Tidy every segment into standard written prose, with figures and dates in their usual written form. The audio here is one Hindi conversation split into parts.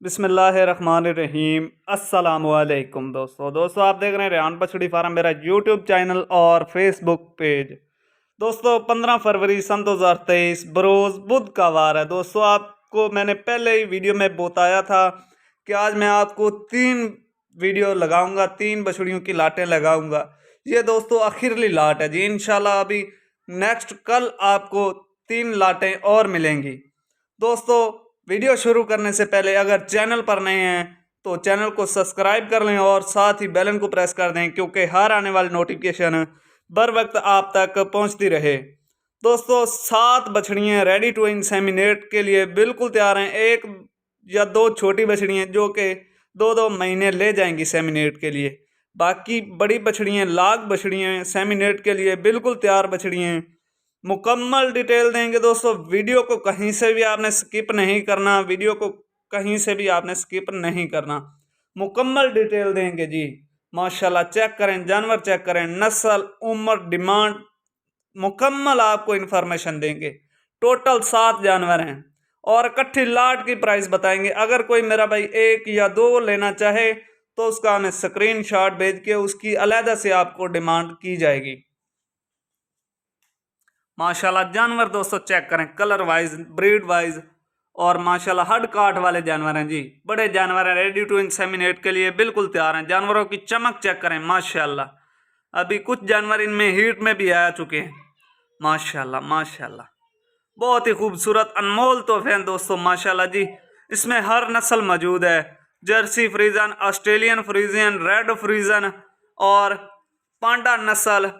बिस्मिल्लाहिर्रहमानिर्रहीम। अस्सलामुअलैकुम दोस्तों आप देख रहे हैं रेहान बछड़ी फार्म, मेरा यूट्यूब चैनल और फेसबुक पेज। दोस्तों 15 फरवरी सन 2023 बरोज़ बुध का वार है। दोस्तों आपको मैंने पहले ही वीडियो में बताया था कि आज मैं आपको 3 वीडियो लगाऊंगा, 3 बछड़ियों की लाटें लगाऊंगा। ये दोस्तों आखिरली लाट है जी। इंशाल्लाह अभी नेक्स्ट कल आपको 3 लाटें और मिलेंगी। दोस्तों वीडियो शुरू करने से पहले अगर चैनल पर नए हैं तो चैनल को सब्सक्राइब कर लें और साथ ही बेल को प्रेस कर दें, क्योंकि हर आने वाली नोटिफिकेशन बर वक्त आप तक पहुंचती रहे। दोस्तों 7 बछड़ियाँ रेडी टू इंसेमिनेट के लिए बिल्कुल तैयार हैं। 1 या 2 छोटी बछड़ियाँ जो कि 2-2 महीने ले जाएंगी सेमिनेट के लिए। बाकी बड़ी बछड़ियाँ लाख बछड़ियाँ सेमिनेट के लिए बिल्कुल तैयार बछड़ियाँ मुकम्मल डिटेल देंगे। दोस्तों वीडियो को कहीं से भी आपने स्किप नहीं करना, वीडियो को कहीं से भी आपने स्किप नहीं करना, मुकम्मल डिटेल देंगे जी। माशाल्लाह चेक करें, जानवर चेक करें, नस्ल, उम्र, डिमांड, मुकम्मल आपको इन्फॉर्मेशन देंगे। टोटल 7 जानवर हैं और इकट्ठी लाट की प्राइस बताएंगे। अगर कोई मेरा भाई 1 या 2 लेना चाहे तो उसका हमें स्क्रीनशॉट भेज के उसकी अलहदा से आपको डिमांड की जाएगी। माशाल्लाह जानवर दोस्तों चेक करें, कलर वाइज, ब्रीड वाइज और माशाल्लाह हड काट वाले जानवर हैं जी। बड़े जानवर हैं, रेडी टू इंसेमिनेट के लिए बिल्कुल तैयार हैं। जानवरों की चमक चेक करें माशाल्लाह। अभी कुछ जानवर इनमें हीट में भी आ चुके हैं। माशाल्लाह माशाल्लाह बहुत ही खूबसूरत अनमोल तोहफे हैं दोस्तों माशाल्लाह जी। इसमें हर नस्ल मौजूद है, जर्सी फ्रीजन, ऑस्ट्रेलियन फ्रीजियन, रेड फ्रीजन और पांडा नस्ल।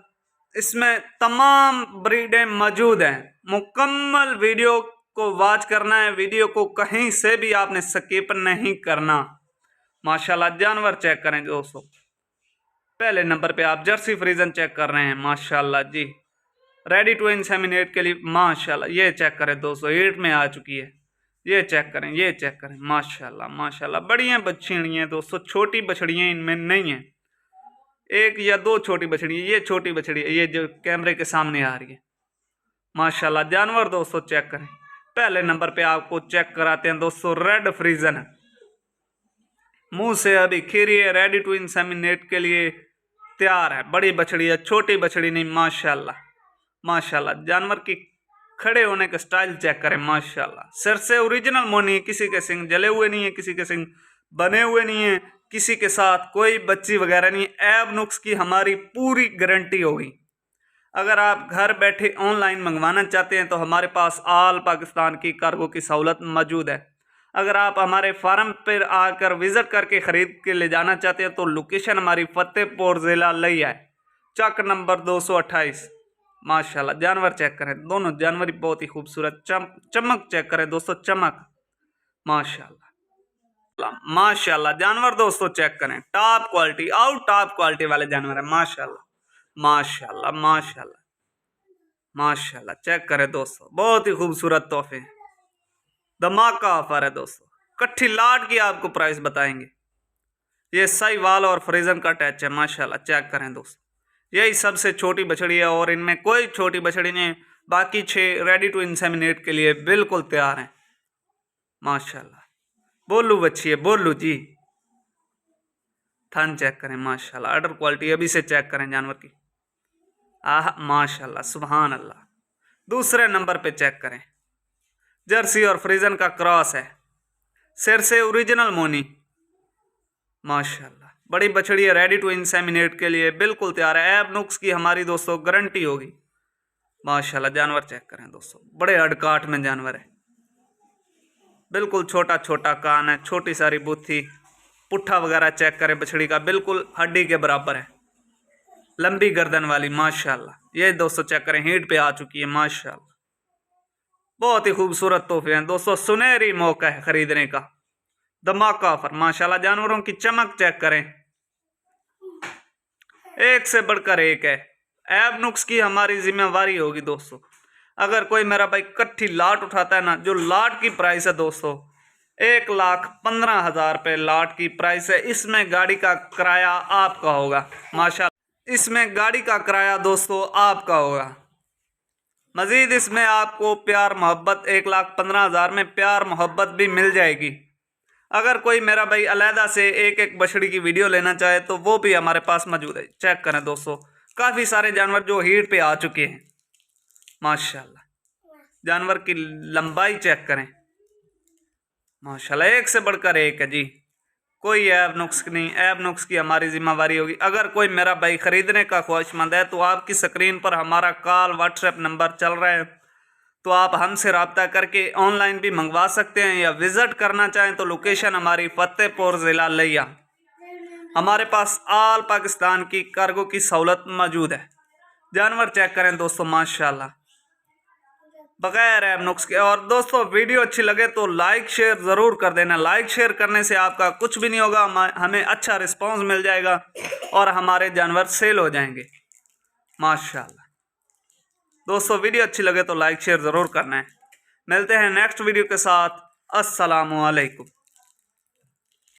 इसमें तमाम ब्रीडें मौजूद हैं। मुकम्मल वीडियो को वॉच करना है, वीडियो को कहीं से भी आपने स्किप नहीं करना। माशाल्लाह जानवर चेक करें दोस्तों। पहले नंबर पे आप जर्सी फ्रीजन चेक कर रहे हैं माशाल्लाह जी, रेडी टू इंसेमिनेट के लिए माशाल्लाह। ये चेक करें दोस्तों, हीट में आ चुकी है। ये चेक करें, ये चेक करें माशाल्लाह माशाल्लाह। बढ़िया बछड़ियाँ हैं दोस्तों, छोटी बछड़ियाँ इनमें नहीं हैं। 1 या 2 छोटी बछड़ी, ये छोटी बछड़ी है, ये जो कैमरे के सामने आ रही है। माशाल्लाह जानवर दोस्तों चेक करें। पहले नंबर पे आपको चेक कराते हैं दोस्तों रेड फ्रीजन। मुंह से अभी खीरी है, रेडी टू इंसेमिनेट के लिए तैयार है। बड़ी बछड़ी है, छोटी बछड़ी नहीं। माशाल्लाह माशाल्लाह जानवर की खड़े होने का स्टाइल चेक करें माशाल्लाह। सिर से ओरिजिनल मोनी, किसी के सिंग जले हुए नहीं है, किसी के सिंग बने हुए नहीं है, किसी के साथ कोई बच्ची वगैरह नहीं। ऐब नुक्स की हमारी पूरी गारंटी होगी। अगर आप घर बैठे ऑनलाइन मंगवाना चाहते हैं तो हमारे पास ऑल पाकिस्तान की कार्गो की सहूलत मौजूद है। अगर आप हमारे फार्म पर आकर विज़िट करके ख़रीद के ले जाना चाहते हैं तो लोकेशन हमारी फतेहपुर ज़िला लिया है, चक नंबर 228। माशाल्लाह जानवर चेक करें, दोनों जानवर बहुत ही खूबसूरत। चमक चेक करें दोस्तों, चमक माशाल्लाह माशाल्लाह। जानवर दोस्तों चेक करें, top quality, out top quality वाले जानवर है माशाल्लाह माशाल्लाह माशाल्लाह माशाल्लाह। चेक करें दोस्तों, बहुत ही खूबसूरत तोहफे, धमाका ऑफर है दोस्तों। कट्ठी लाट की आपको प्राइस बताएंगे। ये साहिवाल और फ्रीजन का अटैच है माशाल्लाह। चेक करें दोस्तों, यही सबसे छोटी बछड़ी है और इनमें कोई छोटी बछड़ी नहीं। बाकी 6 रेडी टू इंसेमिनेट के लिए बिल्कुल तैयार हैं माशाल्लाह। बोलू बच्ची है, बोलू जी। थन चेक करें माशाल्लाह, अडर क्वालिटी अभी से चेक करें जानवर की। आह माशाल्लाह सुभान अल्लाह। दूसरे नंबर पे चेक करें, जर्सी और फ्रीजन का क्रॉस है, सिर से ओरिजिनल मोनी माशाल्लाह। बड़ी बछड़ी है, रेडी टू इंसेमिनेट के लिए बिल्कुल तैयार है। ऐब नुक्स की हमारी दोस्तों गारंटी होगी माशाल्लाह। जानवर चेक करें दोस्तों, बड़े अड़काट में जानवर है। बिल्कुल छोटा छोटा कान है, छोटी सारी बूथी, पुट्ठा वगैरह चेक करें बछड़ी का, बिल्कुल हड्डी के बराबर है, लंबी गर्दन वाली माशाल्लाह। ये दोस्तों चेक करें, हीट पे आ चुकी है माशाल्लाह। बहुत ही खूबसूरत तोहफे हैं दोस्तों, सुनहरी मौका है खरीदने का, धमाका ऑफर माशाल्लाह। जानवरों की चमक चेक करें, एक से बढ़कर एक है। ऐब नुक्स की हमारी जिम्मेवारी होगी दोस्तों। अगर कोई मेरा भाई कट्ठी लाट उठाता है ना, जो लाट की प्राइस है दोस्तों 1,15,000 रुपये लाट की प्राइस है। इसमें गाड़ी का किराया आपका होगा माशाल्लाह। इसमें गाड़ी का किराया दोस्तों आपका होगा। मजीद इसमें आपको प्यार मोहब्बत 1,15,000 में प्यार मोहब्बत भी मिल जाएगी। अगर कोई मेरा भाई अलहदा से एक एक बछड़ी की वीडियो लेना चाहे तो वो भी हमारे पास मौजूद है। चेक करें दोस्तों, काफ़ी सारे जानवर जो हीट पे आ चुके हैं माशाल्लाह। जानवर की लंबाई चेक करें माशाल्लाह, एक से बढ़कर एक है जी। कोई ऐब नुक्स नहीं, ऐब नुक्स की हमारी जिम्मेवारी होगी। अगर कोई मेरा भाई ख़रीदने का ख्वाहिशमंद है तो आपकी स्क्रीन पर हमारा कॉल व्हाट्सएप नंबर चल रहा है, तो आप हमसे रब्ता करके ऑनलाइन भी मंगवा सकते हैं, या विज़िट करना चाहें तो लोकेशन हमारी फतेहपुर ज़िला लिया। हमारे पास ऑल पाकिस्तान की कार्गो की सहूलत मौजूद है। जानवर चेक करें दोस्तों माशाल्लाह, बगैर ऐब नुक्स के। और दोस्तों वीडियो अच्छी लगे तो लाइक शेयर ज़रूर कर देना। लाइक शेयर करने से आपका कुछ भी नहीं होगा, हमें अच्छा रिस्पांस मिल जाएगा और हमारे जानवर सेल हो जाएंगे माशाल्लाह। दोस्तों वीडियो अच्छी लगे तो लाइक शेयर ज़रूर करना है। मिलते हैं नेक्स्ट वीडियो के साथ। अस्सलामु अलैकुम।